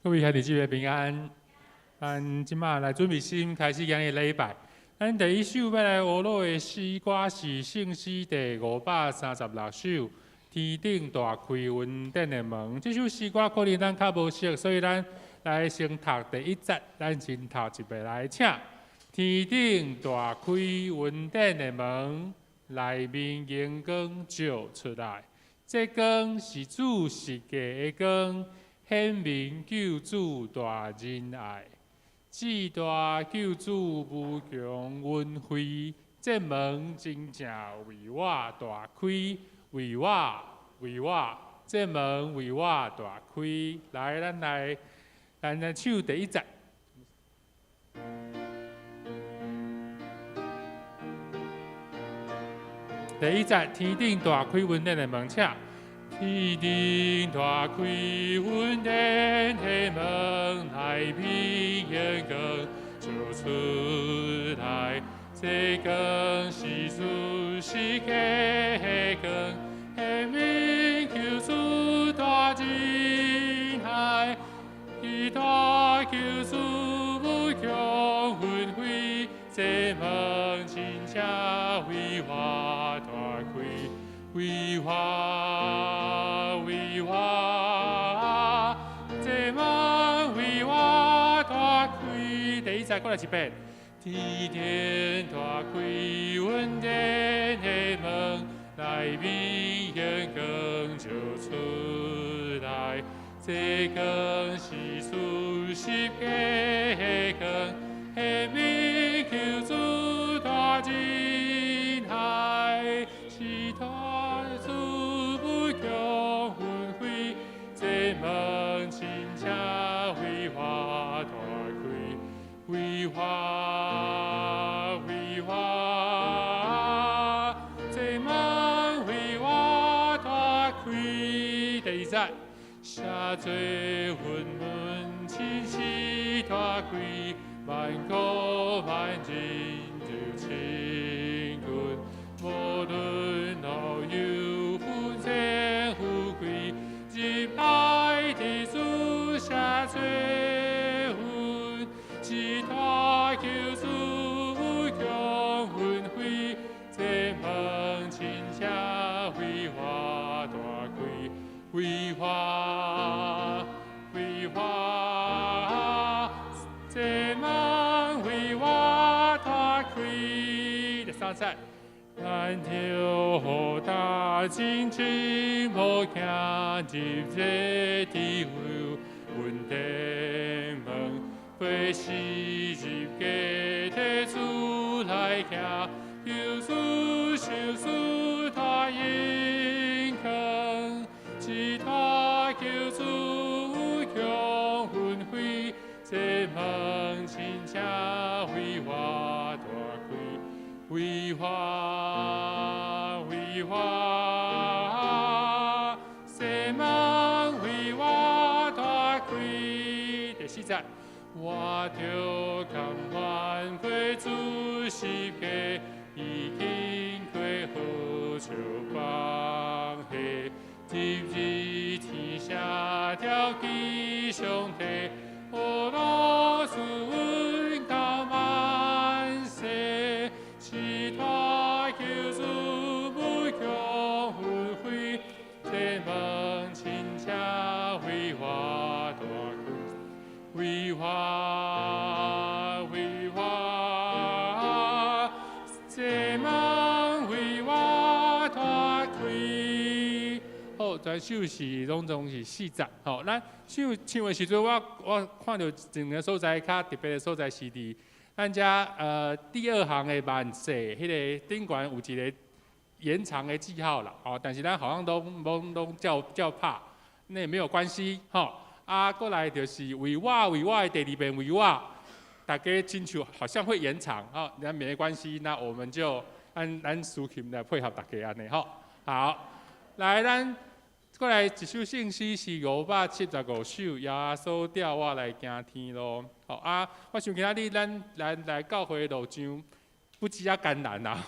各位兄弟姐妹平安。咱即马来准备心开始今日礼拜。咱第一首要来学录的诗歌是圣诗第536首。天顶大开云顶的门，这首诗歌可能咱较无熟，所以咱来先读第一节，咱先读一遍来请。天顶大开云顶的门，内面阳光照出来。这光是主世界的光，显明救主大仁爱。至大救主无穷恩惠，这门真正为我大开。为我，这门为我大开。来，咱来唱第一节。第一节，天顶大开云顶的门，请。天顶大开云顶的门，内面阳光照出来。这光是主世界的光，显明救主大仁爱。伊大救主无穷恩惠，这门真正为我大开。为我，这门为我大开。第一节，过来一遍。天顶大开云顶的门，内面阳光照出来。这光是主世界的光，显明救主大仁爱。是他主不穷恩惠，这门真正为我大开。为我，这门为我大开。第二节，下做云门亲是大开，万国万人就亲近，无论老幼富贱富贵，入爱的主下做。是他救主无穷恩惠，这门真正为我大开。为我，这门为我大开。第三节，咱就大真情无惊，入这地府云顶门。会是入家提出来行，救主受死他应肯，是他救主无穷恩惠，这门真正为我大开。为我，这门为我大开。第四节。我着甘愿归主世界，已经归好笑放下，今日天下条吉祥地，我老主恩高万世，是他救主无穷恩惠，这门真正为我大开。为我，这门为我大开。好，全首是拢是4节。好，咱唱的时阵，我看到一个所在较特别的所在是伫咱遮第二行的万世，迄个顶悬有一个延长的记号啦。哦，但是咱好像拢叫拍，那也没有关系。吼。过来就是为我的第二遍为我，大家亲像好像会延长，那没关系，那我们就咱抒情来配合大家安尼吼。好，来咱过来一首圣诗是575首，耶稣调我来行天路。好我想今仔日咱来教会路上不只艰难啦，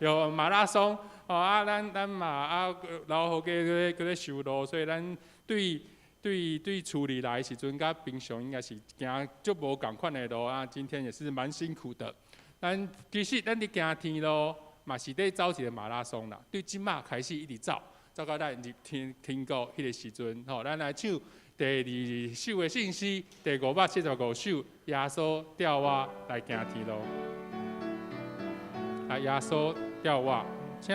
有马拉松，咱嘛老好个咧修路，所以咱对对处理来的时阵，甲平常应该是行足无共款的路啊。今天也是蛮辛苦的。其实咱伫行天路，嘛是在走一个马拉松啦。对即马开始一直走，走到咱入天国迄个时阵，吼，咱来唱第2首的信息，第575首耶稣调我来行天路。来，耶稣调我，请。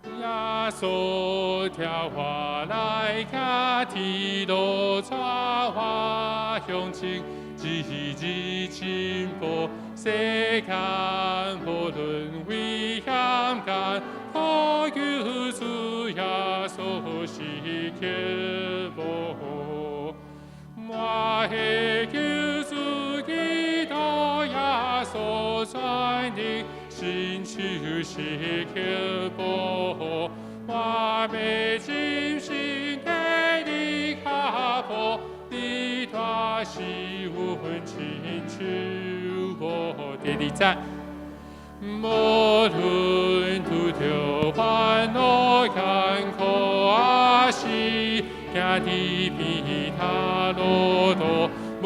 耶稣调我来行天路，带我向前，日日进步，世间无论危险间，可救主耶稣是救我。我的救主基督耶稣全能。心就是刻薄，我被精心给你卡破，你托是阮亲手我第2站。无论拄着烦恼艰苦啊是行地边他路途，无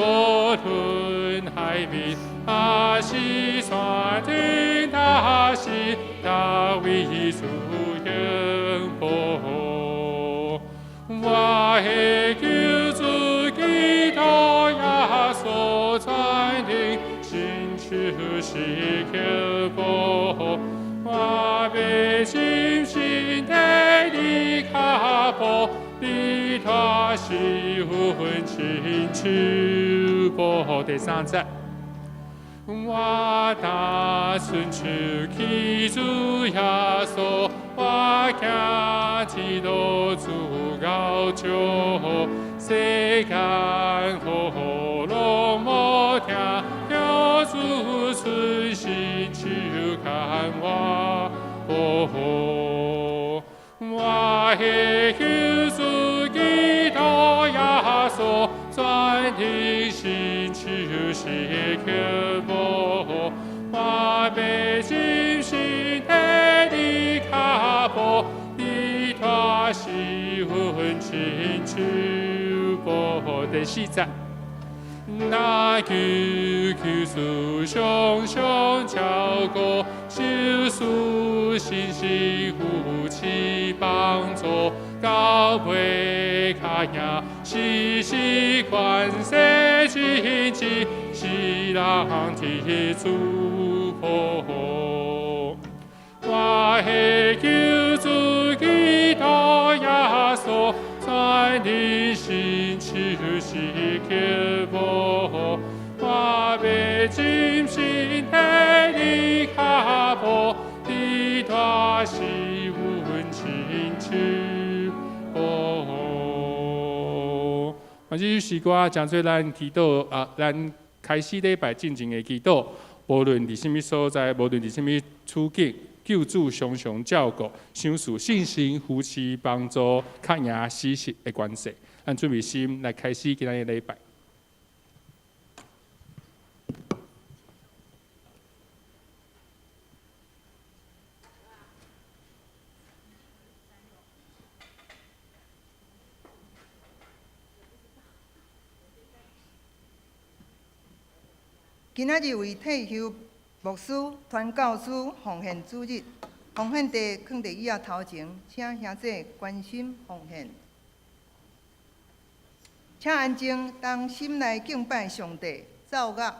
论海面啊是山顶，他是大卫主永保。我的救主基督耶稣全能，心就是刻薄，我被精心的你卡破，你托是阮亲手保。第3节。我打顺手起主耶稣，我行天路主高照，世间苦拢无听，有主存心手牵我保护。我的救主基督耶稣，全能心就是刻薄，我被精心的你卡破，你托是阮亲手保。第4节。那救主常常照顾，救赎信心扶持帮助，高配卡呀，时关世经济，是人提祝福。我的救主基督耶稣，全能心就是刻薄，我被精心的你卡破，你托是阮亲手保。这首诗歌讲做咱祈祷啊，咱开始礼拜进前的祈祷，无论伫什么所在，无论伫什么处境。救主常常照顾，相属信心、扶持、帮助，较赢死实的关系。咱准备心来开始今日的礼拜。今仔日为退休牧师、传教士奉献主日，奉献地放伫椅仔头前，请兄弟关心奉献。请安静，当心内敬拜上帝，奏乐。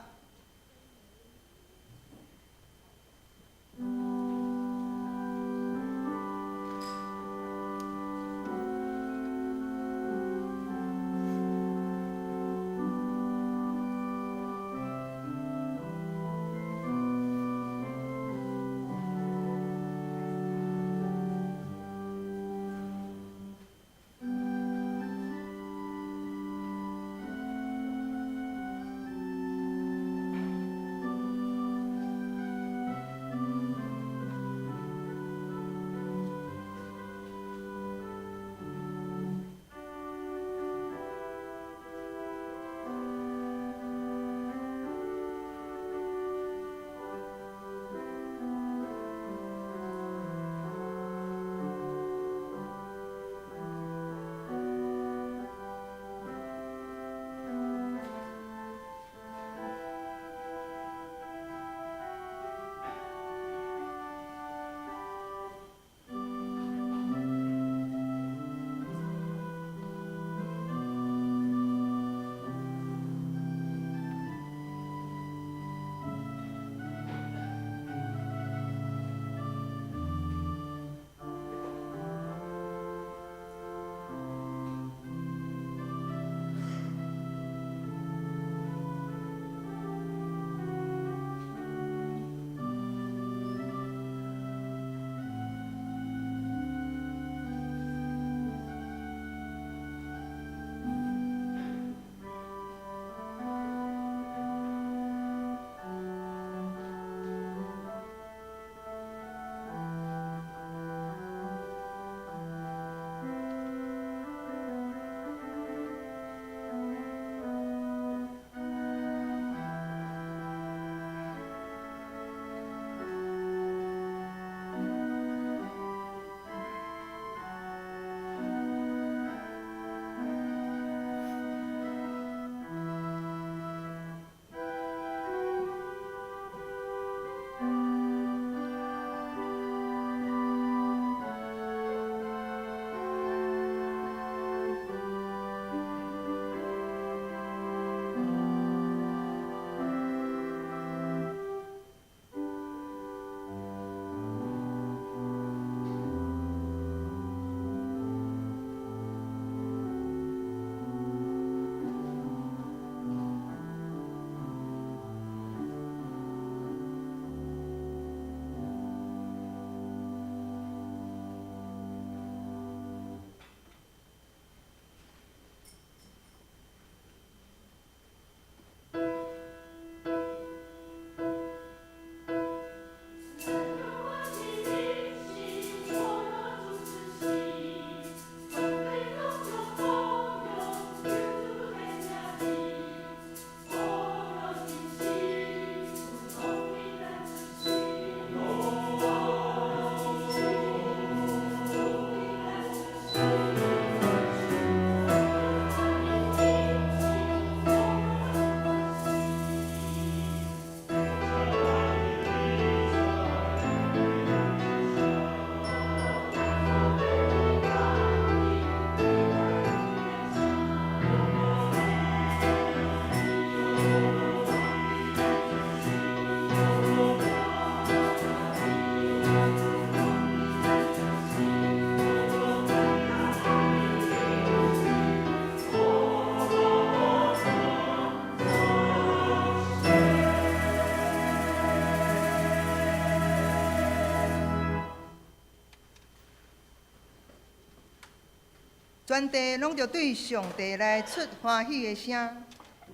全地拢着对上帝来出欢喜的声，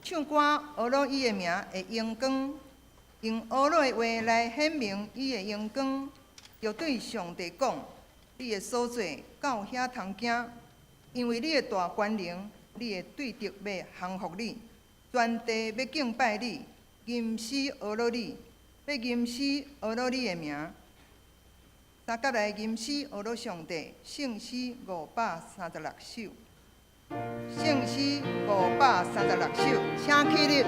唱歌学落伊的名的荣光，用学落的话来显明伊的荣光，着对上帝讲：你的所做到遐通行，因为你的大权能，你的对敌要降服你，全地要敬拜你，吟诗学落你，要吟诗学落你的名。三甲来吟诗学落上帝，圣诗536首，圣诗536首，请起立。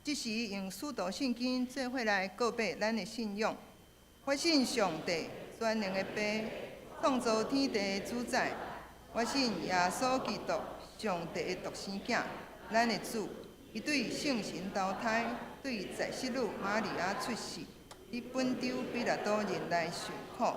即时用使徒圣经做伙来告白咱的信仰。我信上帝，全能的爸，创造天地的主宰。我信耶稣基督，上帝的独生囝，咱的主。伊对圣神投胎，对在世女玛利亚出世，伫本州比拉多人来受苦，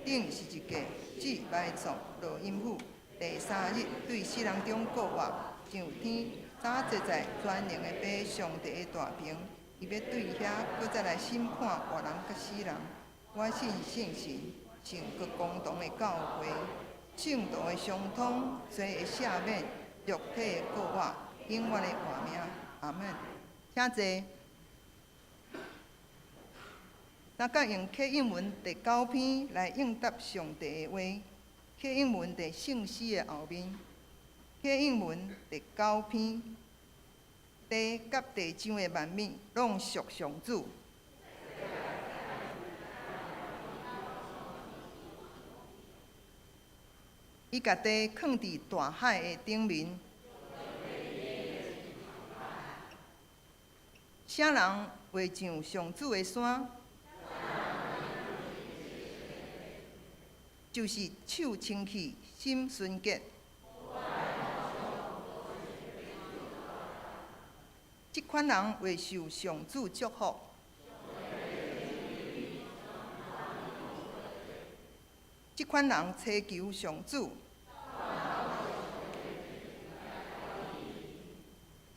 顶十字架，至埋葬，落阴府。第3日对死人中复活，上天。早坐在全能的爸上帝的大屏，伊要对遐搁再来审判活人甲死人。我信圣神，信各公堂的教会，圣道的相通，罪的赦免，肉体的复活，永远的活命。阿门。请坐。咱甲用启应文第9篇来应答上帝的话。启应文伫圣诗的后面。启应文第9篇，第甲第章的万米拢属上主。伊家地放伫大海的顶面。啥人画上上主的山？就是手清气，心纯洁。即款人会受上主祝福。款人祈求上主。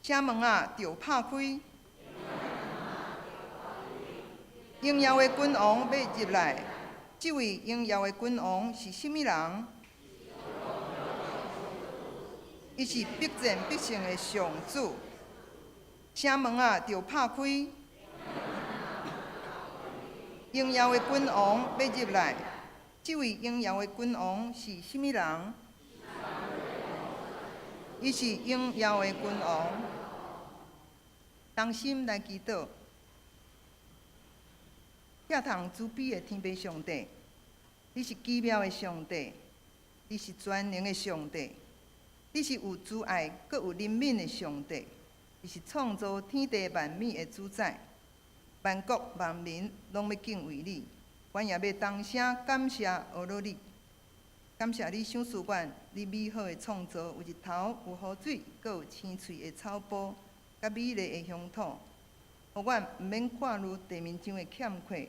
城门啊，着拍开！荣耀的君王要入来。这位荣耀的君王是甚物人？伊是必战必胜的上主。城门啊，着拍开！荣耀的君王要入来。这位荣耀的君王是甚物人？伊是荣耀的君王。同心来祈祷。遐通慈悲的天父上帝，你是奇妙的上帝，你是全能的上帝，你是有慈爱、阁有怜悯的上帝，你是创造天地万物的主宰。万国万民拢要敬畏你，阮也要同声感谢阿罗你。感谢你赏赐阮你美好的创造，有日头，有雨水，阁有青翠的草坡，甲美丽的乡土，互阮毋免看入地面上的欠缺。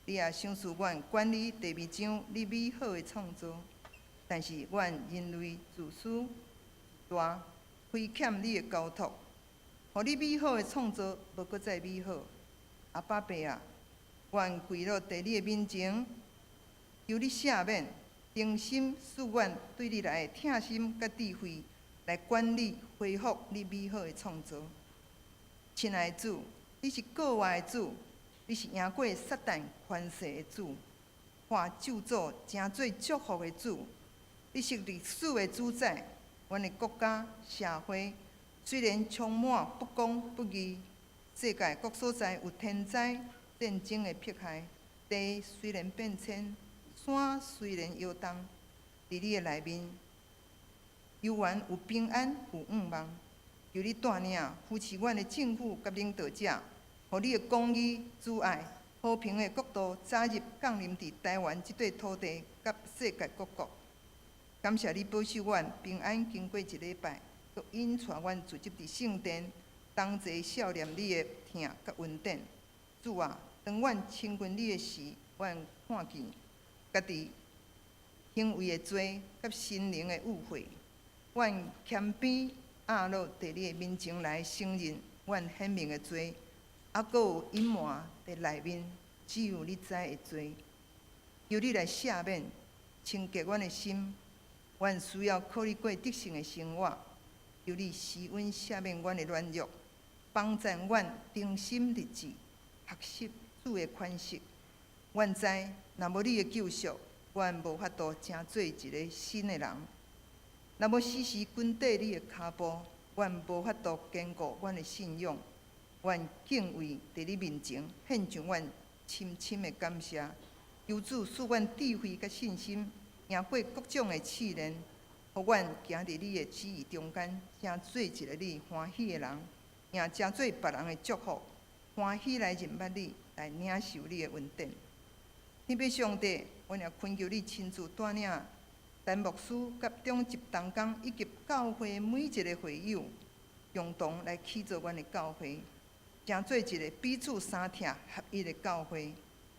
你也赏赐阮管理地面上你美好的创造，但是阮人类自私大，亏欠你的交托，互你美好的创造无搁再美好。阿爸爸啊，愿跪落在你的面前，求你赦免，诚心赐阮对你来的疼心甲智慧，来管理恢复你美好的创造。亲爱的主，你是国外的主。你是赢过撒旦权势的主，化咒诅成做祝福的主。你是历史的主宰，阮的国家社会虽然充满不公不义，世界各所在有天灾、战争的迫害，地虽然变迁，山虽然摇动，伫你的内面，犹原有平安有盼望。求你带领扶持阮的政府甲领导者。互你的公义、慈爱、和平的国度早日降临伫台湾这块土地，甲世界各国。感谢你保守阮平安经过一礼拜，佮引带阮聚集伫圣殿，同齐孝念你的疼甲恩典。主啊，当阮亲近你的时，阮看见家己行为的罪，甲心灵的误会，阮谦卑压落伫你的面前来承认阮显明的罪。还佫有隐瞒伫内面，只有你知的罪。求你来赦免，清洁阮的心。阮需要靠你过得胜的生活。求你施恩赦免阮的软弱，帮助阮忠心立志，学习主的款式。阮知，若无你的救赎，阮无法度成做一个新的人。若无时时跟缀你的脚步，阮无法度坚固阮的信仰。愿敬畏伫你面前，献上阮深深的感谢。求主赐阮智慧甲信心，赢过各种的试炼，互阮行伫你的旨意中间，成做一个你欢喜的人，也成做别人的祝福，欢喜来认捌你，来领受你的恩典。天父上帝，阮也恳求你亲自带领陈牧师甲中级同工以及教会每一个会友，共同来起造阮的教会。成做一个彼此相疼合一的教会，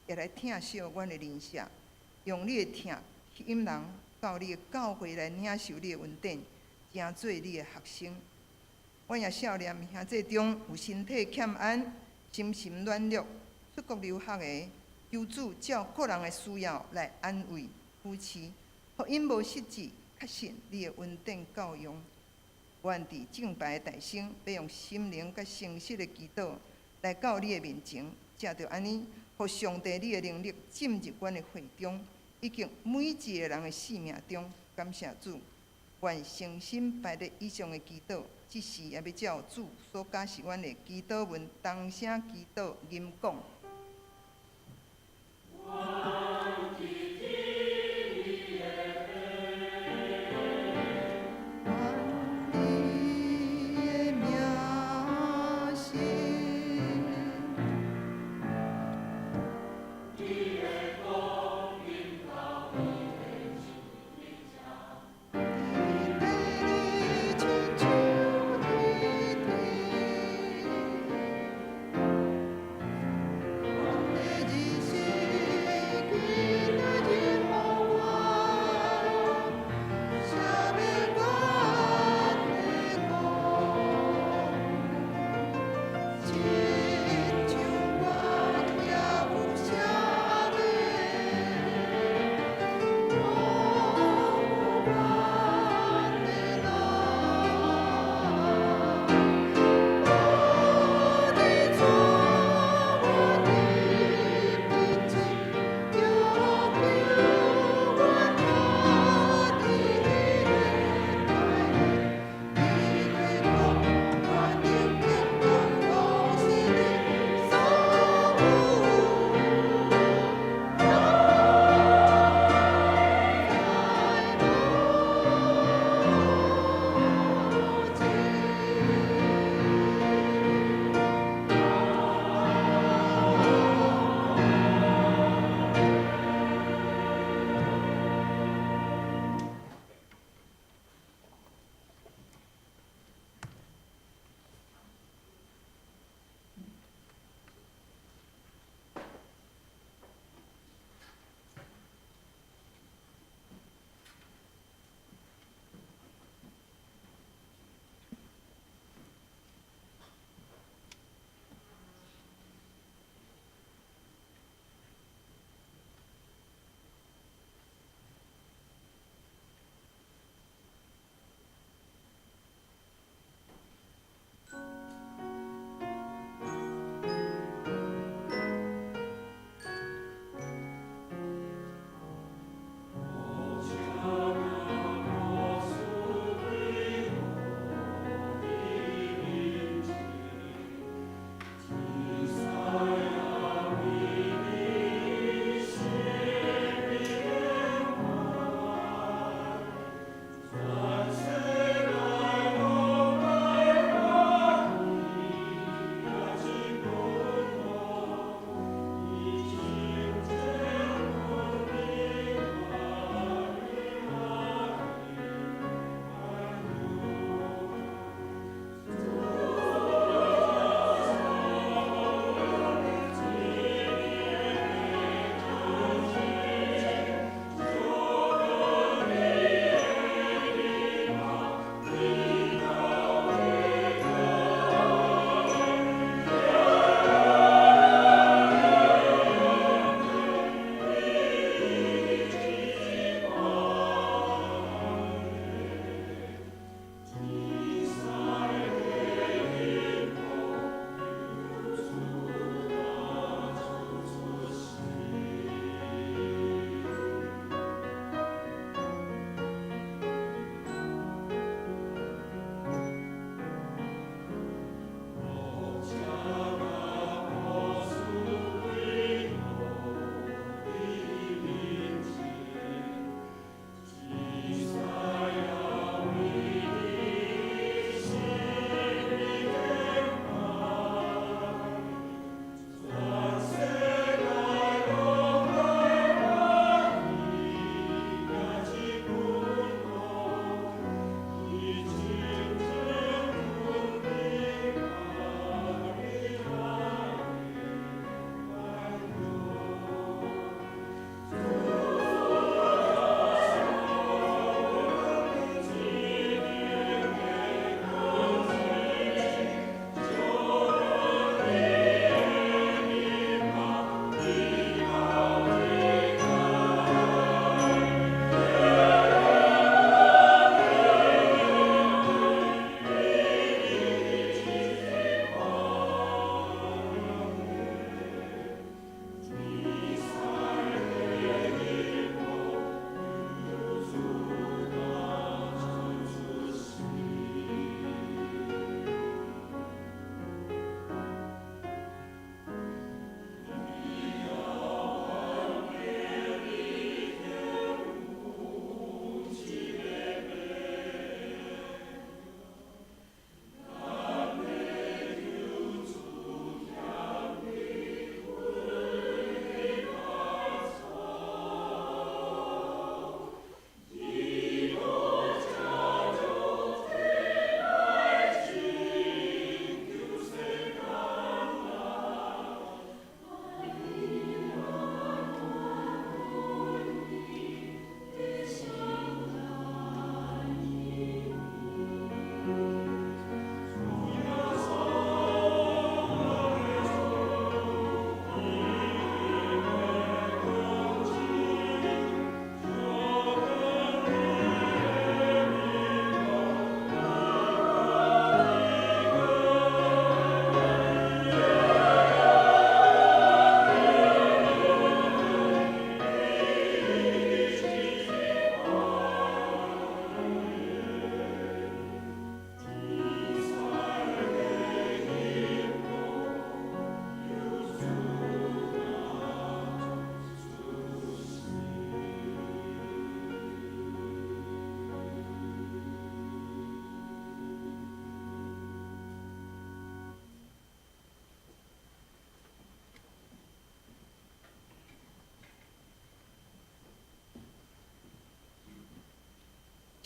也来疼惜阮的邻舍，用你的疼吸引人到你的教会来领受你的恩典，成做你的学生。阮也少年兄弟中有身体欠安、心神软弱、出国留学的，求主照个人的需要来安慰扶持，互因无失志，确信你的恩典够用。愿伫敬拜的大声，要用心灵甲诚实的祈祷来到你的面前，藉着安尼，互上帝你的能力进入阮的会中，以及每一个人的生命中。感谢主，愿诚心摆在以上的祈祷，即时也要照主所教示阮的祈祷文，同声祈祷吟讲。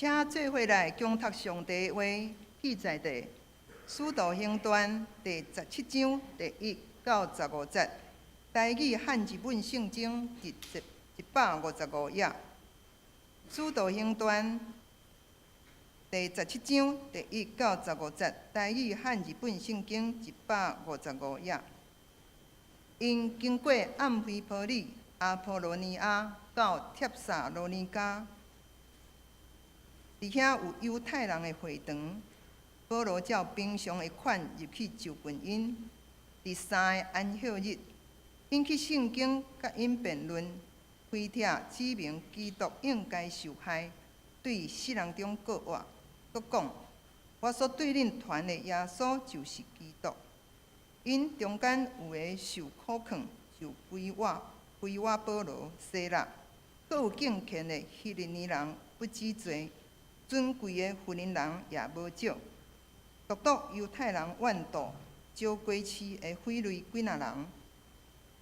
请做伙来恭读上帝的话，记载伫《使徒行传》第17章第1到15节，台语汉日本圣经第155页，《使徒行传》第17章第1到15节，台语汉日本圣经155页。因经过暗菲波里、阿波罗尼亚到帖撒罗尼迦，伫遐有犹太人的会堂，保罗照平常的款入去就近因。第3个安息日，因去圣经甲因辩论，开帖指明基督应该受害，对世人中各话，佮讲：我所对恁传的耶稣就是基督。因中间有个受苦劝，就归我保罗、西拉，佮有敬虔的希利尼人不止多，尊贵的弗林人也无少。独独犹太人怨妒，招过市的匪类几若人，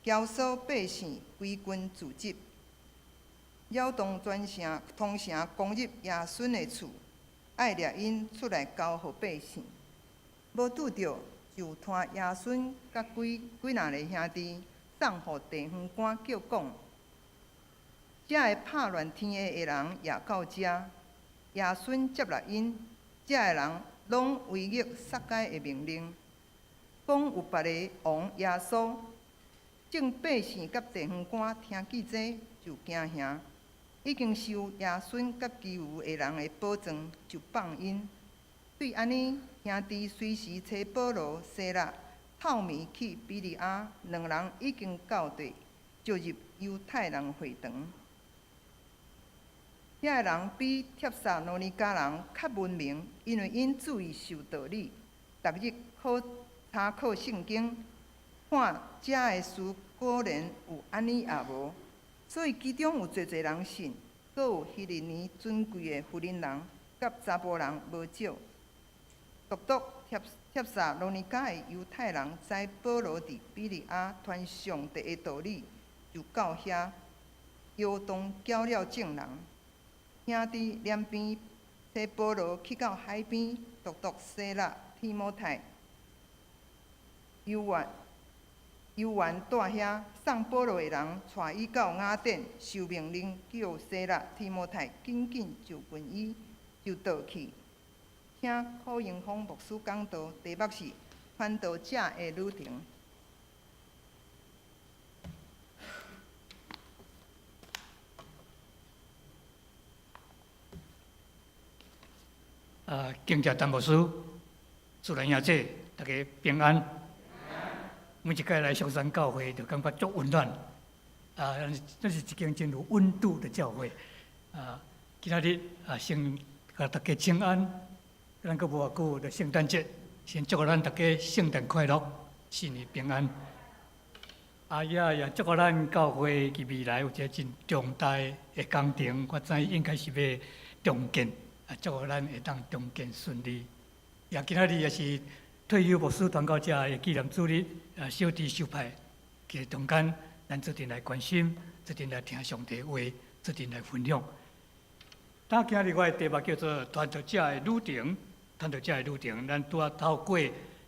教唆百姓归军自执，扰动全城，通城攻入耶稣的厝，爱掠因出来交互百姓。无拄着，就拖耶稣甲几若个兄弟送互地方官，叫讲：这个拍乱天下的人也到这。耶稣接纳因，这个人拢违逆撒该的命令，讲有别个王耶稣。正百姓甲地方官听见这，就惊吓，已经受耶稣甲其余的人的保证，就放因。对安尼，兄弟随时找保罗、西拉，透暝去比利亚，两人已经到地，就入犹太人会堂。遐个人比帖撒罗尼迦人较文明，因为因注意受道理，逐日查考圣经，看遮个事果然有安尼也无，所以其中有侪人信，阁有希利尼尊贵的弗林人，甲查甫人无少。独独帖撒罗尼迦的犹太人知保罗伫比利亚传上帝的道理，就到遐，摇动叫了众人。兄弟两边带保罗去到海边，独独西拉、提摩太、犹原住遐，送保罗的人带伊到雅典，受命令叫西拉、提摩太紧紧就近伊，就倒去。听柯永峰牧师讲道，题目是传道者的旅程。敬谢陈牧师，主人兄姐，大家平安。每一届来上山教会，就感觉足温暖。这是一间真有温度的教会。今仔日先甲大家请安。咱阁无偌久就圣诞节，先祝福咱大家圣诞快乐，新年平安。也祝福咱教会伫未来有一个真重大的工程，我知应该是要重建。祝福咱会当重建顺利。也今仔日也是退休牧师传教者的纪念主日，小弟受派，其中间咱做阵来关心，做阵来听上帝话，做阵来分享。今日我的题目叫做《传道者的旅程》，传道者的旅程，咱拄仔透过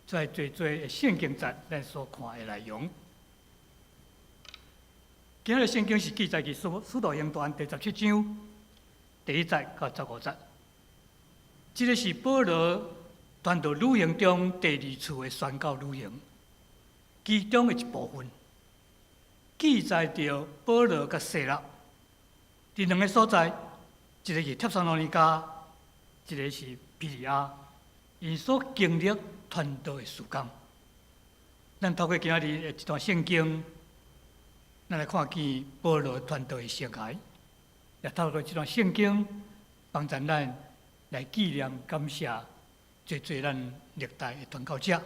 在最圣经节咱所看的内容。今日圣经是记载伫《使徒行传》第17章第1节到15节。这个是保罗传道旅行中第2次的宣教旅行，其中的一部分，记载着保罗甲西拉伫两个所在，一个是帖撒罗尼迦，一个是比利亚，因所经历传道的事工。咱透过今仔日的一段圣经，咱来看见保罗传道的生涯，也透过这段圣经帮助咱来纪念、感谢最咱历代的传教者，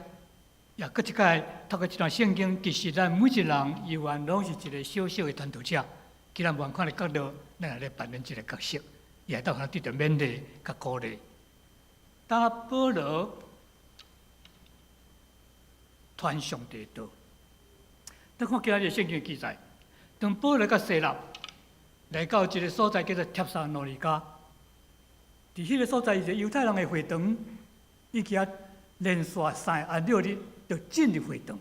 也搁一届透过这段圣经，其实咱每一人依然拢是一个小小的传道者。既然远看的角度，咱来扮演这个角色，也到他得到勉励甲鼓励。当保罗传上帝的道，咱看今日圣经记载，当保罗甲西拉来到一个所在叫做帖撒罗尼迦。伫迄个所在，是犹太人的会堂，伊其啊连续3安6日，就进入会堂。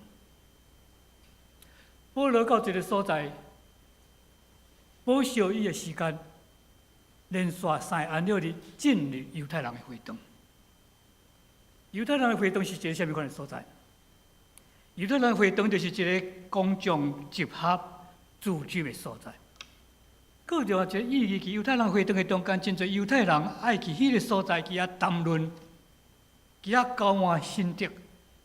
保罗到一个所在，保守伊的时间，连续3安6日进入犹太人的会堂。犹太人的会堂是一个什么款的所在？犹太人的会堂就是一个公众集合、聚集的所在。更重要一个意义是，犹太人会堂的中间，真侪犹太人爱去迄个所在，去遐谈论，去遐交换心得，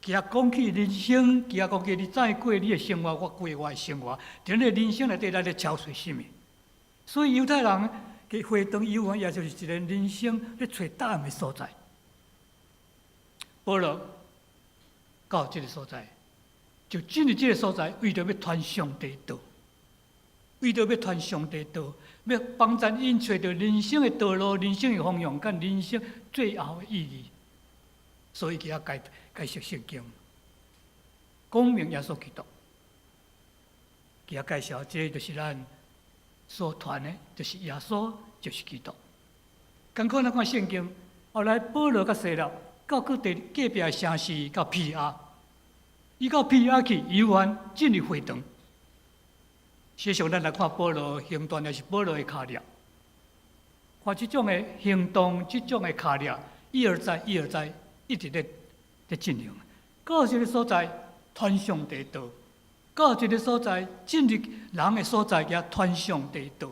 去遐讲起人生，去遐讲起你再过你的生活，我过我的生活，伫咱的人生内底来咧敲碎什么？所以犹太人嘅会堂犹原也就是一个人生咧找答案的所在。保罗到这个所在，就进入这个所在，为着要传上帝道。为着要传上帝道，要帮助因找到人生的道路、人生的方向，甲人生最后的意义。所以佢要解释圣经，讲明耶稣基督。佢要介绍，这就是咱所传的，就是耶稣，就是基督。刚看咱看圣经，后来保罗甲西拉到各地隔壁的城市，到皮亚，伊到皮亚去，犹原进入会堂。实际上，咱来看保罗行传，也是保罗的脚印。看这种的行动，这种的脚印，一而再，一而再，一直在进行。到一个所在，传上帝道；到一个所在，进入人的所在，也传上帝道。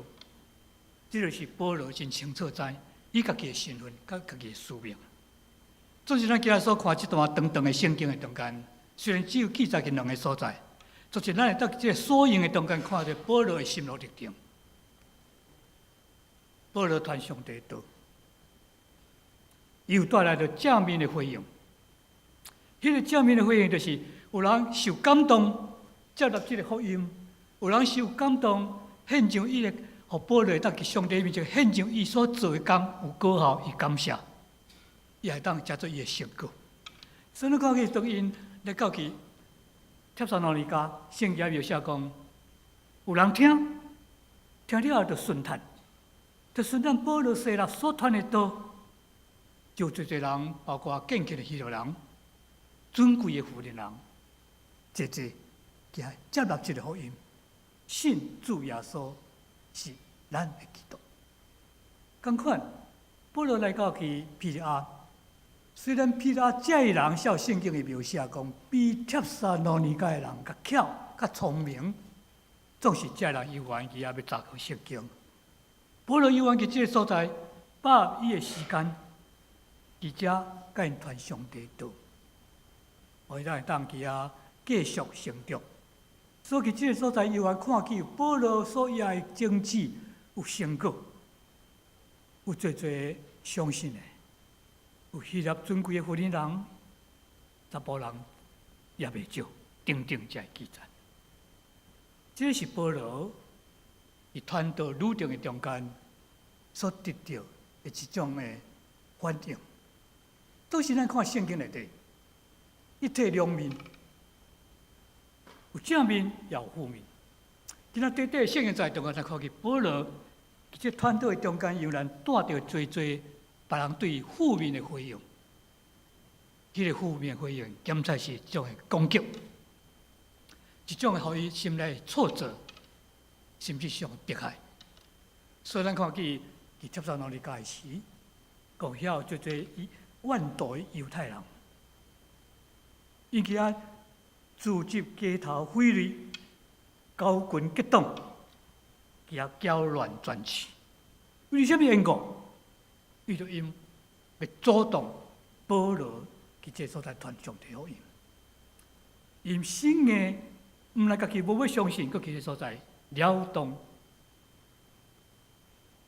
这就是保罗真清楚知，伊家己的身份，甲家己的使命。总是咱今日所看这段长长的圣经的中间，虽然只有记载2个所在。就是咱会在这所用的中间看到保罗的心路历程，保罗传上帝道，又带来了正面的回应。迄个正面的回应就是有人受感动，接纳这个福音；有人受感动，献上伊个，互保罗当去上帝面前献上伊所做的工有果效，伊感谢，伊会当接做伊的成果。所以咱看去当因来到去。帖撒罗尼迦圣经描写讲，有人听了后就顺叹，就顺叹保罗西拉所传的道，就侪人，包括敬虔的希罗人、尊贵的妇人人，侪接纳这个福音，信主耶稣是咱的基督。同款，保罗来到去庇哩亚。虽然庇哩亚这的人，照圣经的描写讲，比帖撒罗尼迦的人较巧、较聪明，总是这人犹原伊也要查考圣经。保罗犹原伫这个所在，把伊的时间，伫遮甲因传上帝道，互伊会当去遐继续成长。所以，这个所在犹原看起保罗所亚的政治有成果，有侪相信的。有希腊尊贵的妇人人、查甫人也袂少，等等这记载。这是保罗伫传道路程的中间所得到的一种的反应。都是咱看圣经内底，一体两面，有正面也有负面。今仔短短圣经在中间，咱看见保罗伫这传道的中间，仍然带着侪别人对负面的回应，迄个负面回应，检采是一种的攻击，一种的互伊心内挫折，甚至上迫害。所以咱看见伫帖撒罗尼迦时，讲遐有侪万多犹太人，因其啊组织街头毁掠、高群结党，其啊搅乱专制。为什么缘故？为着因要阻挡保罗去这所在传上帝福音，因心硬，毋来家己无要相信，佮去这所在撩动，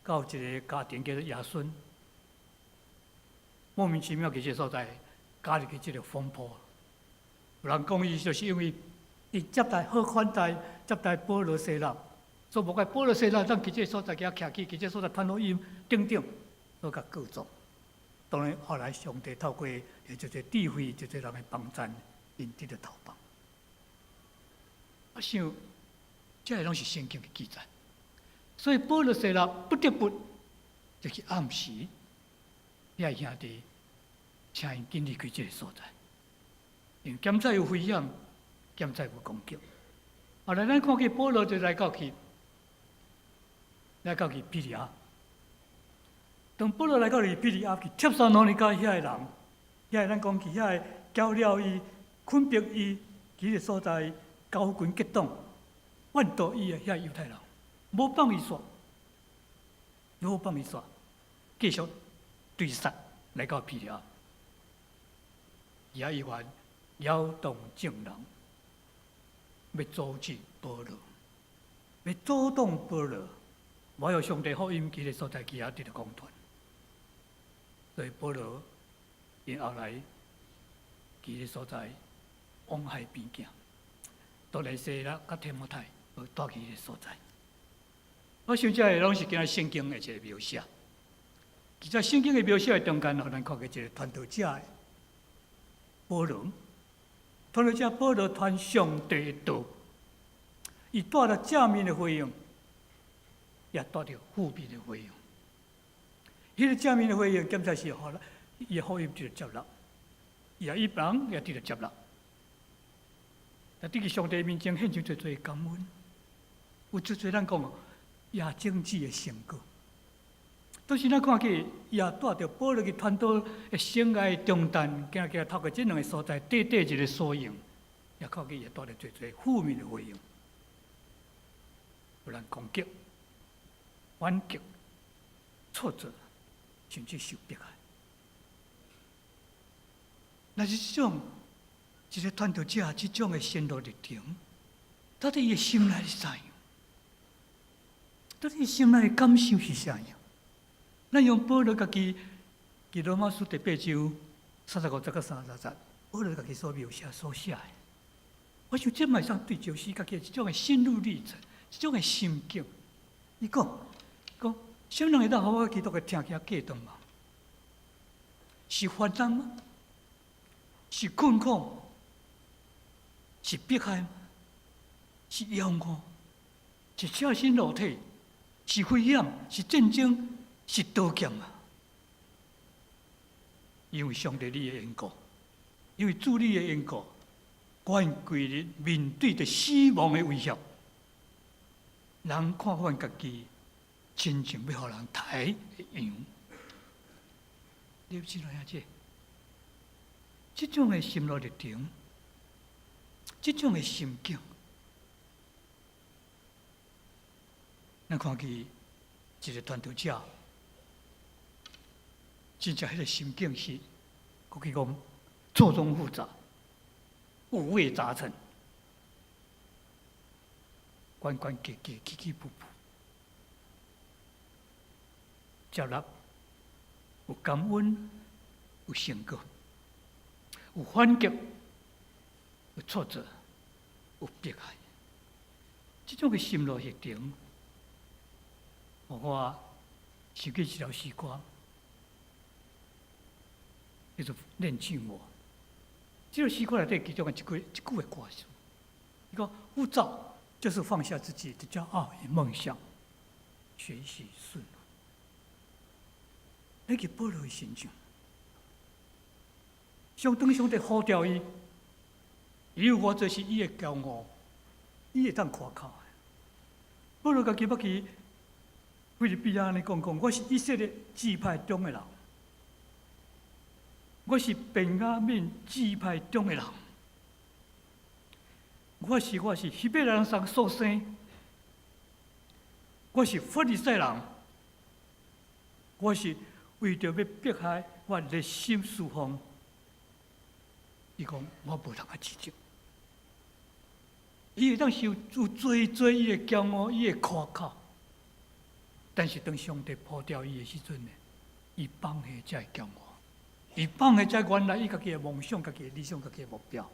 到一个家庭叫做亚孙，莫名其妙去这所在加入去这个风波。有人讲伊就是因为伊接待好款待接待保罗西拉，所以无怪保罗西拉当去这所在佮徛起，去这所在传福音等等。都甲告状，当然后来上帝透过就智慧，就人的帮助，因得到逃亡。我想，这些拢是圣经的记载，所以保罗西拉不得不就去暗示，遐兄弟，请因紧离开这个所在，因为检测有危险，检测有攻击。后来咱看见保罗就来到去庇利亚。当保罗来到庇利亚去帖撒罗尼迦遐个人，遐个咱讲去遐个交了伊、捆逼伊，其个所在交群结党，怨妒伊个遐犹太人，无放伊煞，继续对杀来到庇利亚，也伊还扰动众人，要阻止保罗，要阻挡保罗。我有上帝福音，其个所在其他得到公团，所以保罗因后来其个所在往海边行，到来西拉甲提摩太带去个所在。我想这拢是今仔圣经的一个描写。其实圣经的描写中间，互咱看见一个传道者的保罗，传道者保罗传上帝的道，伊带了正面的回应。也带着负面的回应，迄个正面的回应，检查是好了，伊的福音就接纳，也一般也得接纳。但伫个上帝面前献上最最感恩，有最最咱讲也政治的成果。都是咱看见也带着保罗去传道的生涯重担，行透过这两个所在，一个所用，也看见也带着最最负面的回应，有人攻击。反击、挫折，甚至受迫害。那是这种一个传道者这种的心路历程，到底伊心内是啥样？到底伊心内的感受是啥样？咱用保罗家己《罗马书》第8章35节到37，保罗家己所描写所写的，我想这嘛上对就是家己这种的心路历程，这种的心境。伊讲。什么人会当好好基督嘅听起激动吗？是烦恼吗？是困苦？是迫害吗？是妖魔？是赤身裸体？是危险？是战争？是刀剑吗？因为上帝你的缘故，因为主你的缘故，我因规日面对着死亡的威胁，人看看家己。真正要互人抬的样，你有知道影这种的心路历程，这种的心境，咱看见一个传道者，真正迄个心境是，国语讲错综复杂，五味杂陈，关关结结，起起伏伏。接纳有感恩，有成果，有反击，有挫折，有迫害。这种的心路历程，互我想起一条诗歌，叫做《念旧我》。这条诗歌内底其中的一句的歌词，伊讲：浮躁就是放下自己的骄傲与梦想，学习顺路。那个保罗的心情，上帝呼召伊，伊有我就是伊的骄傲，伊会当夸口的。保罗家己要去菲律宾安尼讲，我是以色列支派中的人，我是便雅悯支派中的人，我是希伯来人所生，我是法利赛人，我是。为着要迫害我热心侍奉，伊讲我无通支持。伊会当受有最伊的骄傲，伊的夸口，但是当上帝破掉伊的时阵呢，伊放下这骄傲，伊放下这原来伊家己的梦想、家己的理想、家己的目标，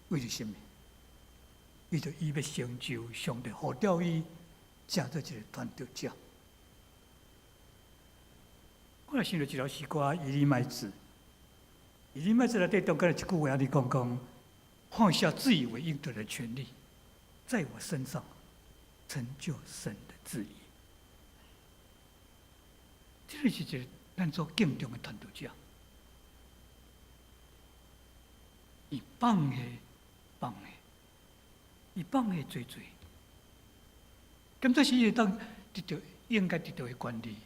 为着什么？为着伊要成就上帝呼召伊，成做一个传道者。我想到一条诗歌《以利麦子》，以利麦子内底中间的一句话，你讲放下自以为应得的权利，在我身上成就神的旨意。这个是一个咱所敬重的传道者。伊放下，伊放下做，咁这是伊当得到应该得到的权利，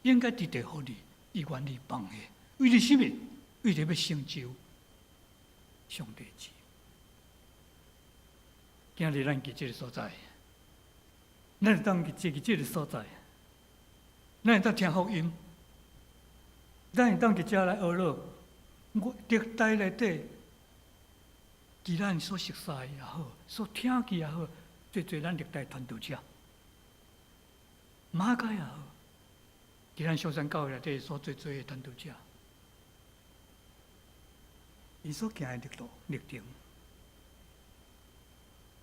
应该得到福利，伊愿意放下，为了什么？为了要成就上帝旨。今日咱伫这个所在，咱会当伫这个所在，咱会当听福音，咱会当伫遮来学乐。我历代内底，其咱所熟悉的也好，所听见也好，最咱历代传道者，马家也好，其咱小山教会内底所最的传道者，伊所行的历程，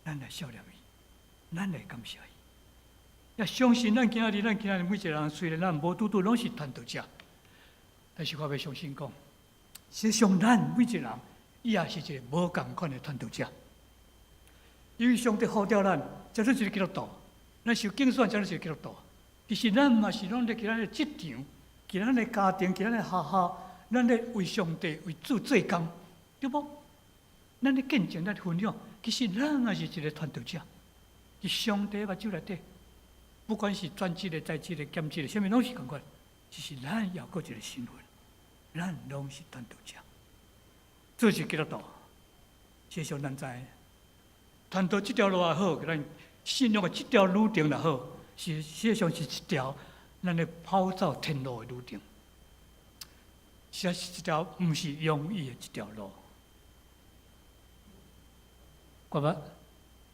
咱来孝念伊，咱来感谢伊，也相信咱今日每一个人，虽然咱无拄拢是传道者，但是我要相信讲，实际上咱每一个人，伊也是一个无共款的传道者。因为上帝呼召咱，这是一个基督徒，咱受竞选，这是一个基督徒。其实咱嘛是拢在其咱的职场、其咱的家庭、其咱的学校，咱咧为上帝、为主做工，对不？咱咧见证、咱咧分享，其实咱也是一个传道者。是上帝目睭内底，不管是专职的、在职的、兼职的，啥物拢是共款。只是咱也有一个身份，咱拢是传道者。这是基督徒，实际上咱知，传道这条路也好，咱信仰的这条路程也好，实际上是一条咱的跑走天路的路程，是一条不是容易的一条路。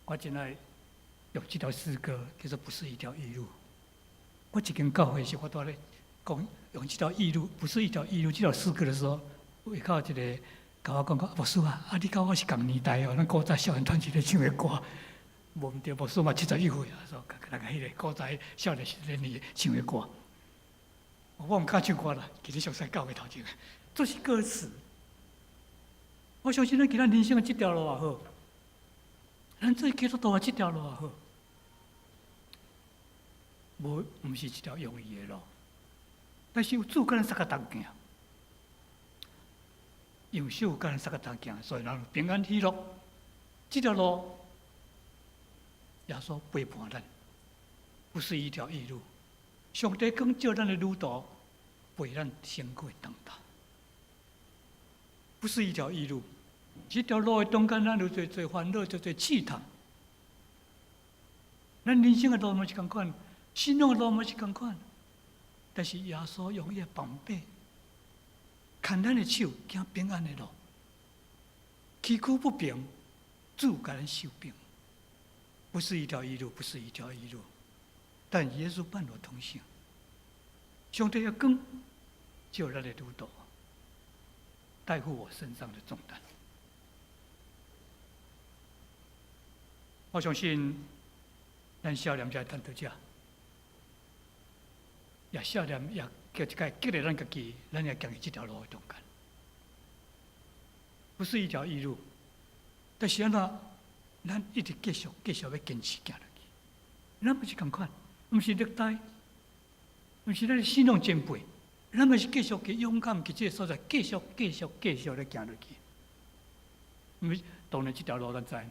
我真爱用这条诗歌叫做“不是一条义路”。我一间教会是我在咧讲用这条义路，不是一条义路这条诗歌的时候，会靠一个。甲我讲牧师啊，你甲我是同年代哦，咱古早少年团体咧唱的歌，无毋对，牧师嘛71岁啊，所以那个迄个古早少年时代咧唱的歌，我毋敢唱歌啦，其实上西教会头前，这是歌词。我相信咱今咱人生的这条路也好，咱做基督徒的这条路也好，毋是一条容易的路，但是有主跟咱三个同行。用手跟人三个同行，所以人平安喜乐。这条路，耶稣陪伴咱，不是一条义路。上帝更叫咱的路途陪咱经过长大，不是一条义路。这条路的中间，咱有最烦恼，最试探。咱人生的路嘛是共款，信仰的路嘛是共款，但是耶稣用伊的膀臂。牵咱的手，行平安的路，崎岖不平，主给咱修平，不是一条义路，不是一条义路，但耶稣伴我同行。上帝的光就咱的路途，带负我身上的重担。我相信，咱少年这传道者，也少年也。叫一个激励咱家己，咱也行入这条路的中间，不是一条义路，但是咱一直继续要坚持行落去。咱不是共款，不是历代，不是咱的信仰前辈，咱嘛是继续去勇敢去这个所在，继续咧行落去。因为当然这条路咱知，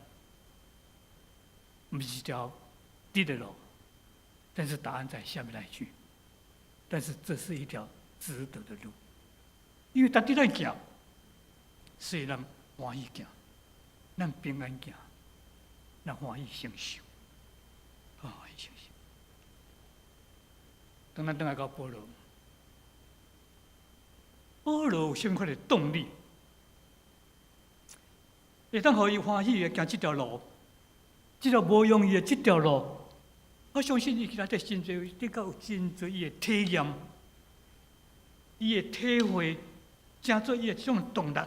不是一条直的路，但是答案在下面那一句。但是这是一条值得的路，因为当地咱行，所以咱欢喜行，咱平安行，咱欢喜承受，欢喜承受。当咱来到保罗有什么款的动力，会当互伊欢喜的行这条路，这条无容易的这条路。我相信伊其他在真侪，得到有真侪伊的体验，伊的体会，成做伊的这种动力，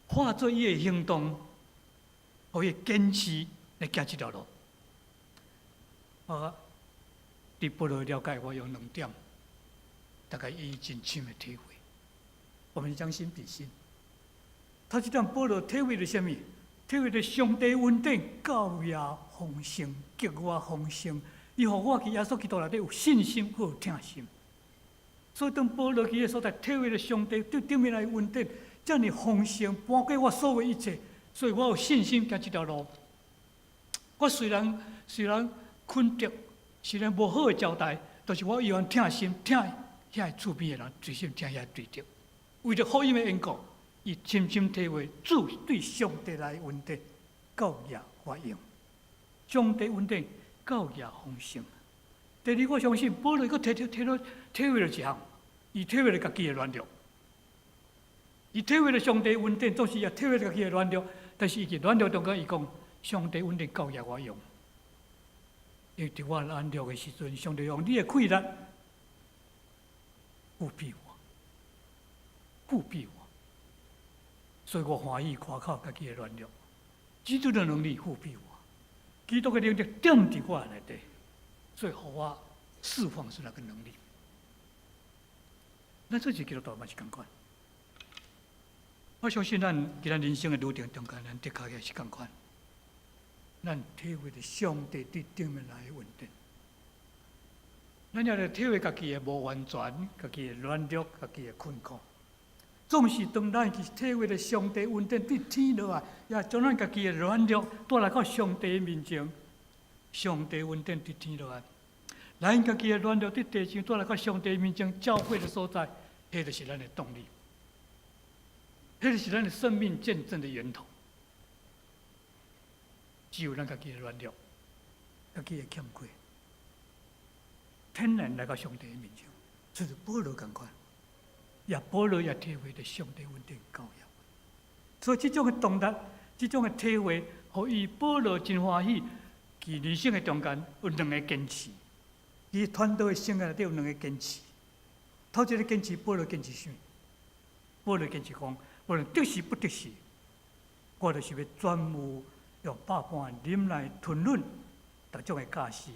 化作伊的行动，互伊坚持来行这条路。对保罗了解，我用2点，大概伊真深的体会。我们将心比心，他这点保罗体会了什么？体会着上帝稳定、教业丰盛、激我丰盛，伊互我去耶稣基督内底有信心，好有听心。所以当保罗去个所在，体会了上帝对顶面来的恩典，遮尔丰盛，搬过我所有一切，所以我有信心行这条路。我虽然困着，虽然无好的交代，但是我依然疼心疼遐厝边的人，最心疼遐对着。为着福音的缘故，伊深深体会主对上帝来的恩典，到也发用。上帝恩典到也丰盛。第二，我相信保罗佫体会了一项，伊体会了家己的软弱。伊体会了上帝恩典，总是也体会了家己的软弱。但是伊伫软弱中间，伊讲上帝恩典到也我用。因为伫我软弱的时阵，上帝用你的气力覆庇我，所以我欢喜夸口家己的软弱。基督的能力覆庇我，基督的能力点伫我内底。所以，互我释放是那个能力。咱做一基督徒嘛是共款。我相信咱在咱人生的路程中间，咱的确也是共款。咱体会着上帝对顶面来的恩典，咱也来体会家己的无完全、家己的软弱、家己的困苦。总是当咱去体会着上帝恩典对天落来，也将咱家己的软弱带来到上帝的面前。上帝恩典对天落来，咱家己的软弱对地上带来到上帝面前教会的所在，迄就是咱的动力，迄就是咱的生命见证的源头。只有咱家己的软弱、家己的欠缺，天然来到上帝的面前，就是保罗同款，保罗也体会着上帝恩典教育。所以这种的动力、这种的体会，互伊保罗真欢喜。其人生的中间有两个坚持，伊团队的生涯内有两个坚持。头一个坚持，保罗坚持啥？保罗坚持讲，无论得时不得时，我就是要专务用百般忍耐吞忍，逐种的教示、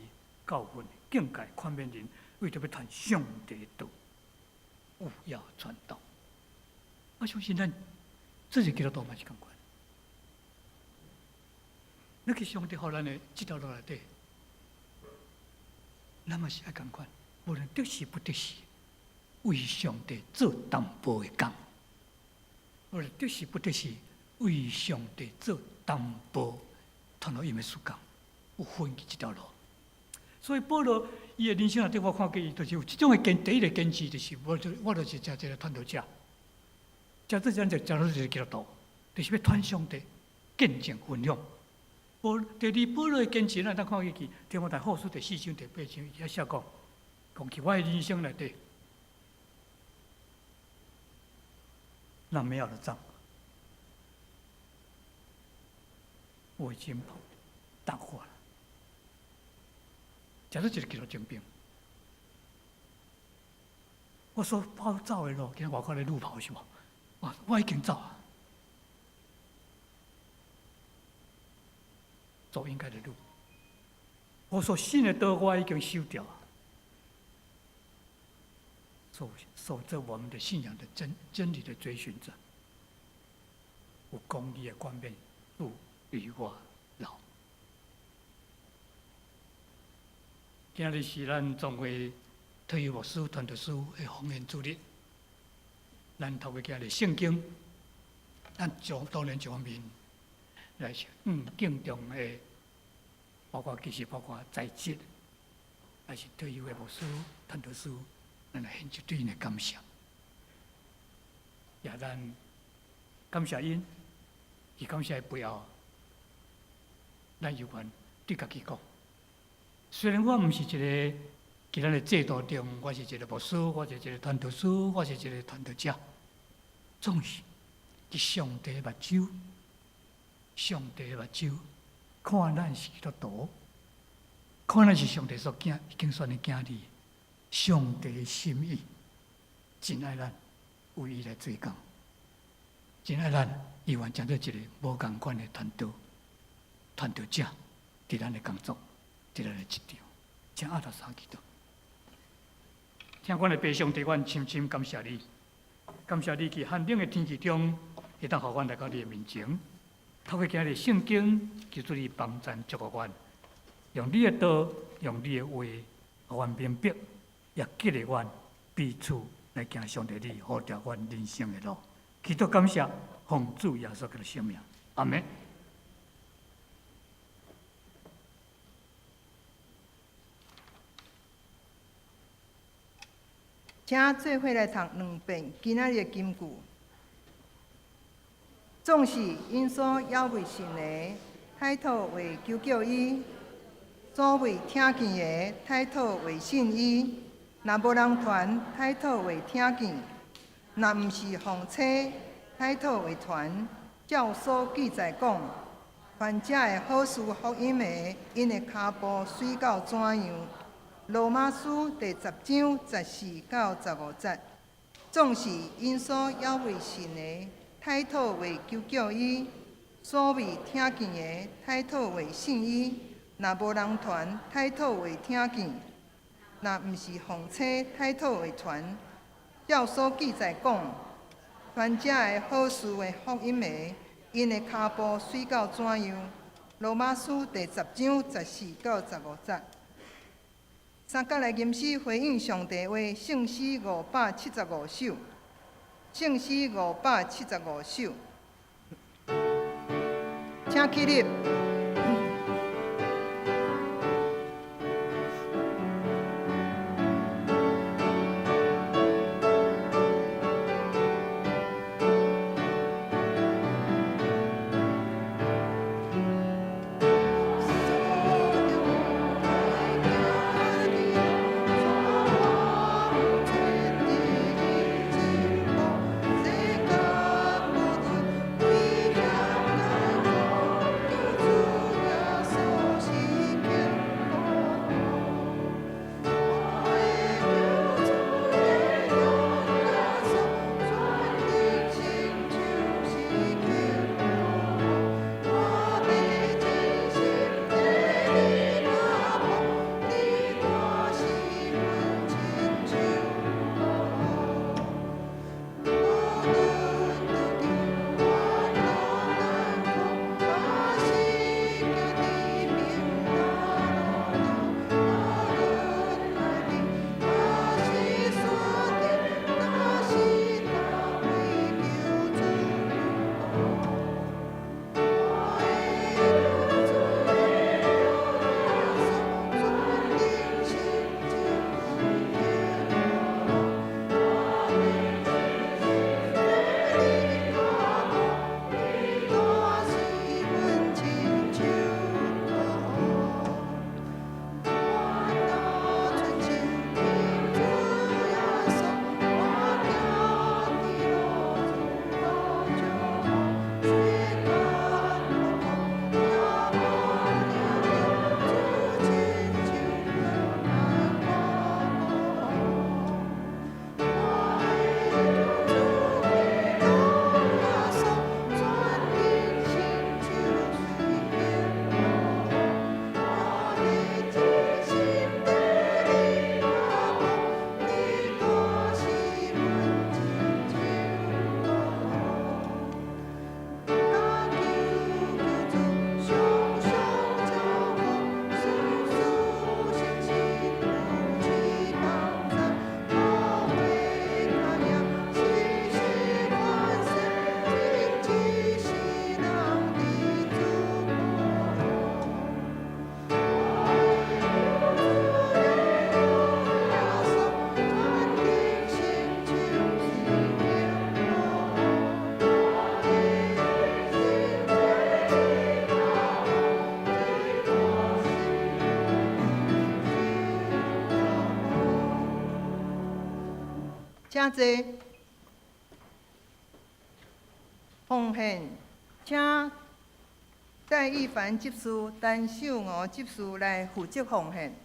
教训、境界、宽勉人，为着要传上帝的道，务要传道。我相信咱这是基督徒嘛是共款。那个上帝互咱的这条路内底，咱嘛是爱共款，无论得时不得时，为上帝做淡薄的工；无论得时不得时，为上帝做淡薄传福音的事工，有分去这条路。所以保罗伊的人生内底，我看见伊就是有这种的第一个坚持，就是我就是一个传道者，这咱就假如是基督徒，就是要传上帝，见证分享。第二，保罗的坚持，咱看见去《提摩太后书》第4章第8章，伊遐写讲起我的人生内底，那没有的仗，我已经打过了。假如就是基督精兵，我所跑走的路，今日外口的路跑是无？我已经走啊。走应该的路，我所信的道我已经修掉了，守着我们的信仰的真理的追寻者，有公义的冠冕路与我老。今日是咱总会退休牧师、传道师的奉献主日，咱透过今日圣经，咱当然一方面。来敬重的，包括在职，还是退休的牧师、传道师，咱来献出对因的感谢。也咱感谢因，而感谢背后，咱有关对家己讲。虽然我毋是一个在咱的制度中，我是一个牧师，我是一个传道师，我是一个传道者，总是伫上帝目睭。上帝的目睭看咱是基督徒，看咱是上帝所已经选的囝儿，上帝的心意，真爱咱，为伊来做工，真爱咱，伊愿将做一个无共款的传道者，伫咱的工作，伫咱的职场，请阿达三基督，听阮的爸上帝，阮深深感谢你，感谢你伫寒冷的天气中，会当互阮来到你的面前。透过今日圣经，求主你帮咱祝福阮，用你的道，用你的话，互阮明白，也激励阮，彼此来行上帝你呼召阮人生的路。祈祷感谢，奉主耶稣基督的圣名，阿门。请做伙来读2遍今仔日的金句。总是因所要为神的，抬头为求救伊；所未听见的，抬头为信伊。若无人传，抬头为听见；若毋是奉册，抬头为传。照所记载讲，凡者的好事福音的，因的骹步水到怎样？罗马书第10章14到15节，总是因所要为神的，抬头为求救伊；所未听见的，抬头为信伊；若无人传，抬头为听见；若毋是奉册，抬头为传。照所记载讲，凡者的好事的福音的，因的骹步水到怎样？罗马书第10章14到15节。三角来吟诗回应上帝话，圣诗575首，圣诗575首，请起立。请坐，奉献，请戴义凡执事、陈秀娥执事来负责奉献。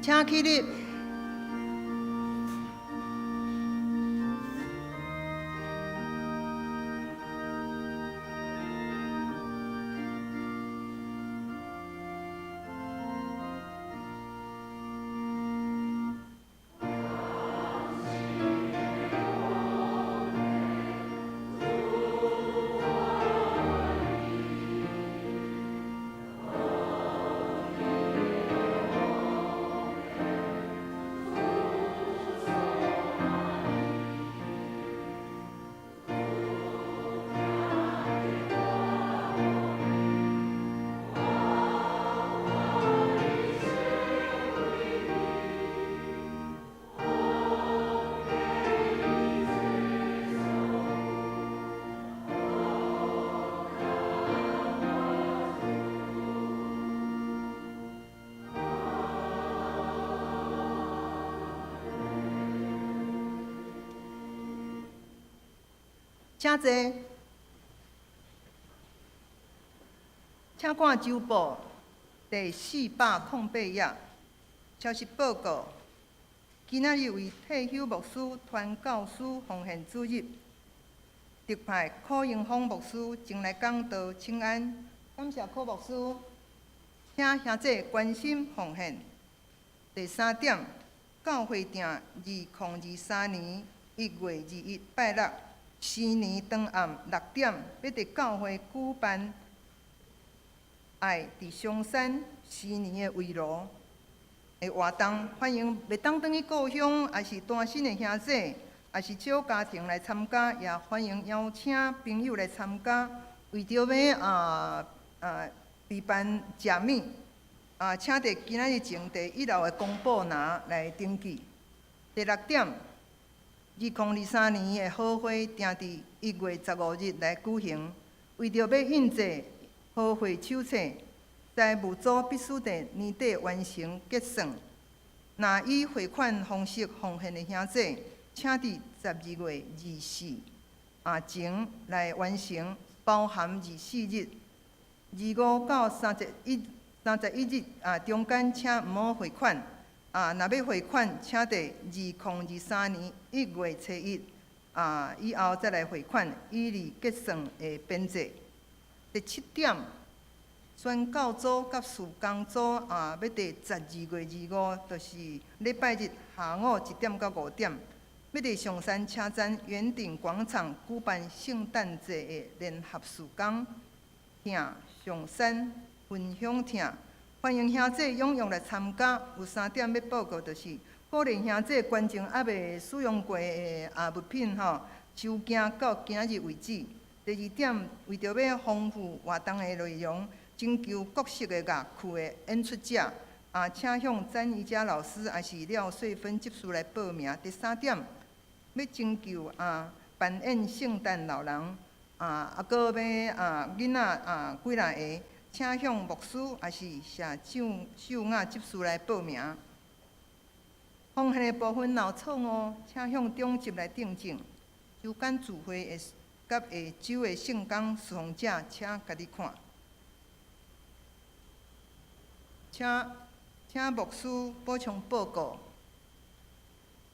请起立。请坐，请看周报第408页，消息报告。今仔日为退休牧师团教师奉献主日，特派柯英峰牧师前来讲道请安，感谢柯牧师，请兄弟关心奉献。第3点，教会定2023年1月21拜六。新年当暗6点，要伫教会举办爱伫松山新年的围炉的活动，欢迎袂当转去故乡，也是单身的兄弟，也是小家庭来参加，也欢迎邀请朋友来参加。为着要备办食物，请伫今仔日前第1楼的公布栏来登记。第6点。2023年的好会定伫1月15日来举行，为着要印制好会手册，财务组必须在年底完成结算。若以汇款方式奉献的兄弟，请伫12月24前来完成，包含24日、25到31日中间请毋好汇款。若要汇款，请伫2023年1月7日以后再来汇款，以利结算的编制。第7点，宣教组甲事工组要伫12月25，就是礼拜日下午1点到5点，要伫上山车站圆顶广场举办圣诞节的联合事工厅上山分享厅。欢迎兄弟踊跃来参加。有3点要报告，就是鼓励兄弟捐赠还未使用过的物品收件到今仔日为止。第2点，为着要丰富活动的内容，征求各式的乐曲的演出者，请向詹怡佳老师还是廖穗芬执事来报名。第3点，要征求扮演圣诞老人，搁要囡仔几若个。请向牧师还是秀雅执事来报名。奉献的部分有错误，请向中级来订正。周间聚会的甲下周的圣工侍奉者，请家己看。请牧师补充报告，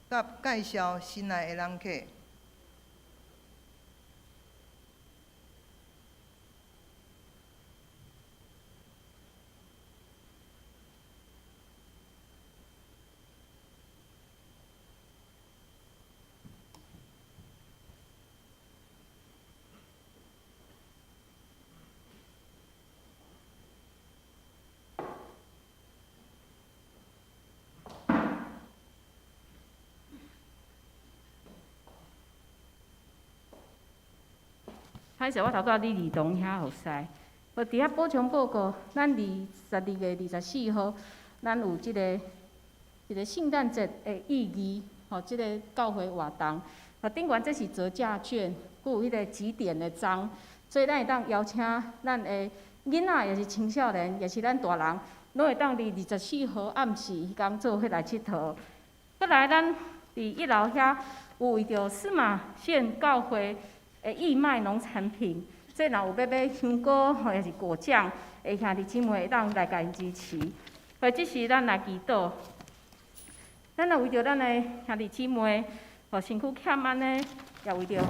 甲介绍新来的人客。歹势，我头拄你儿童遐后塞。伫遐补充报告，咱12月24号，咱有一个圣诞节的意义，即个教会活动。顶悬这是折价券，佮有迄个几点的章，所以咱会当邀请咱的囡仔，也是青少年，也是咱大人，拢会当伫24号暗时迄天做伙来佚佗。搁来，咱伫1楼遐有为着司马县教会的义卖农产品，所以若有要买香果或者是果酱，兄弟姊妹会当来甲因支持。或者是咱来祈祷，咱也为着咱的兄弟姊妹，互身躯欠安的，也为着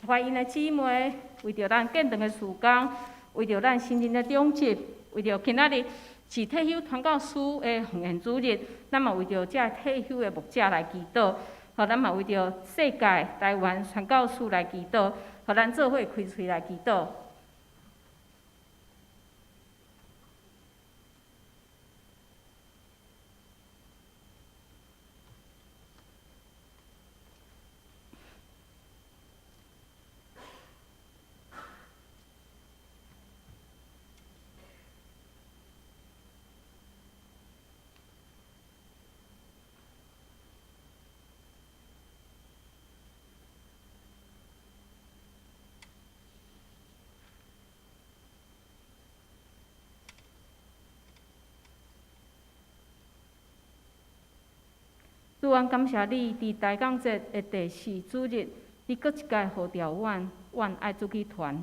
怀孕的姊妹，为着咱建堂的事工，为着咱新人的长职，为着今仔日是退休传教士的奉献主日，咱嘛为着这退休的牧者来祈祷，互咱嘛为着世界台湾传教士来祈祷，互咱做伙开喙来祈祷。主安感谢你，伫大港节的第4主日，你搁一届呼召阮爱出去传。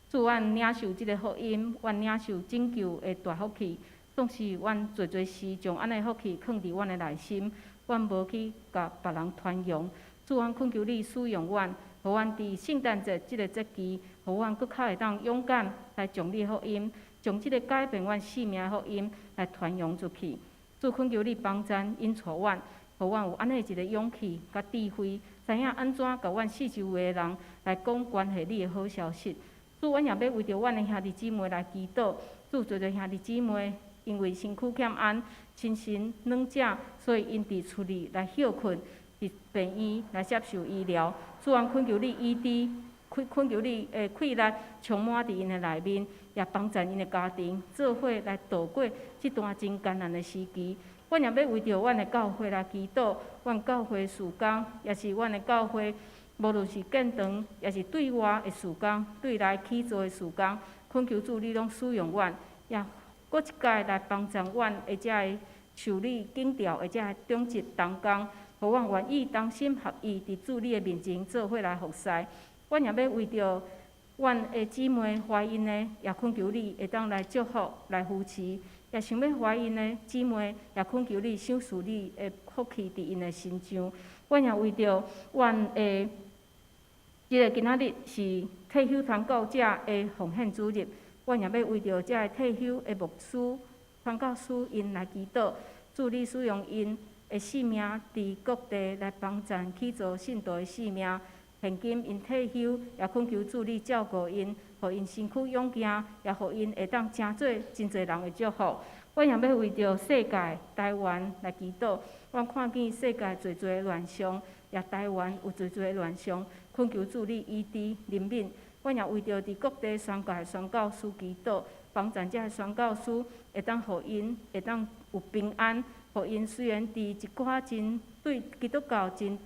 主阮领受即个福音，阮领受拯救的大福气。总是阮侪时将安尼福气放伫阮的内心，阮无去甲别人传扬。主阮恳求你使用阮，互阮伫圣诞节即个节期，互阮搁较会当勇敢来将你福音，将即个改变阮生命的福音来传扬出去。主恳求你帮咱引带阮。互阮有安尼一个勇气、甲智慧，知影安怎甲阮四周围的人来讲关系你的好消息。主，阮也要为着阮的兄弟姊妹来祈祷。主，侪兄弟姊妹因为身躯欠安、精神软弱，所以因伫厝里来休困，伫病院来接受医疗。主，阮恳求你医治，恳求你的气力充满伫因的内面，也帮助因的家庭，做伙来度过即段真艰难的时期。阮也要为着阮的教会来祈祷，阮教会事工，也是阮的教会，无论是建堂，也是对外的事工，对内起造的事工，恳求主你拢使用阮，也搁一届来帮助阮，或者的受理警调，或者的中职同工，互阮愿意同心合意，伫主你的面前做伙来服侍。阮也要为着阮的姊妹怀孕的，也恳求你会当来祝福、来扶持。也想要怀孕的姊妹，也恳求你赏赐你的福气伫因的身上。阮也为着阮的即个今仔日是退休传教者的奉献主日，阮也要为着这个退休的牧师、传教士因来祈祷，祝你使用因的性命伫各地来帮助起造信徒的性命。现今因退休，也恳求主你照顾因，互因身躯勇健，也互因会当成做真侪人的祝福。阮也要为着世界台湾来祈祷。阮看见世界侪侪乱象，也台湾有侪侪乱象，恳求主你医治怜悯。阮也为着伫各地宣教的宣教师祈祷，帮助这宣教师会当互因会当有平安，互因虽然伫一寡真对基督教真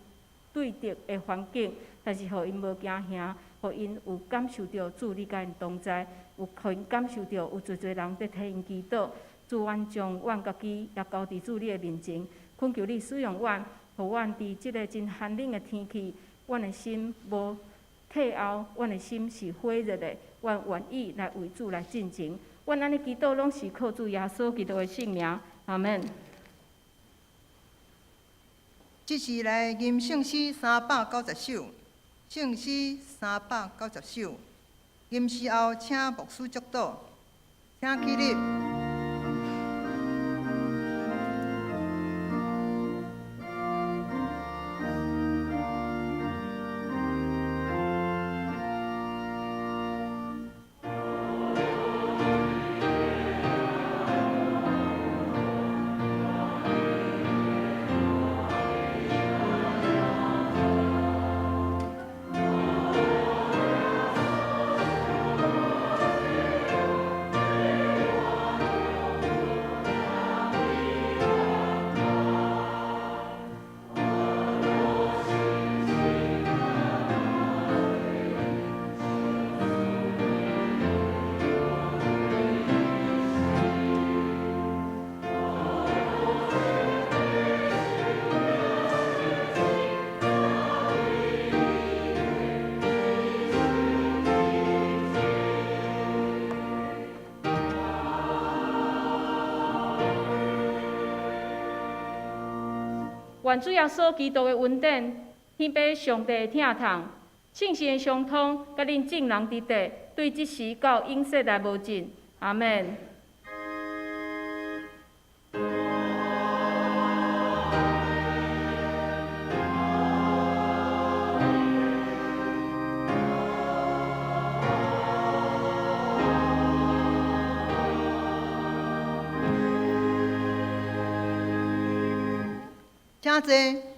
对敌的环境，但是互因无惊吓，互因有感受到主你甲因同在，有互因感受到有侪侪人伫替因祈祷。主，阮将阮家己也交伫主你的面前，恳求你使用阮，互阮伫即个真寒冷的天气，阮的心无退后，阮的心是火热的，阮愿意来为主来进前。阮安尼祈祷拢是靠主耶稣基督的圣名，阿门。即时来吟圣诗390首，圣诗390首。吟诗后，请牧师祝祷，请起立。愿主耶稣基督的恩典，天父上帝的疼痛，圣神的相通，甲恁众人伫地，对即时到永世来无尽。阿门。请坐。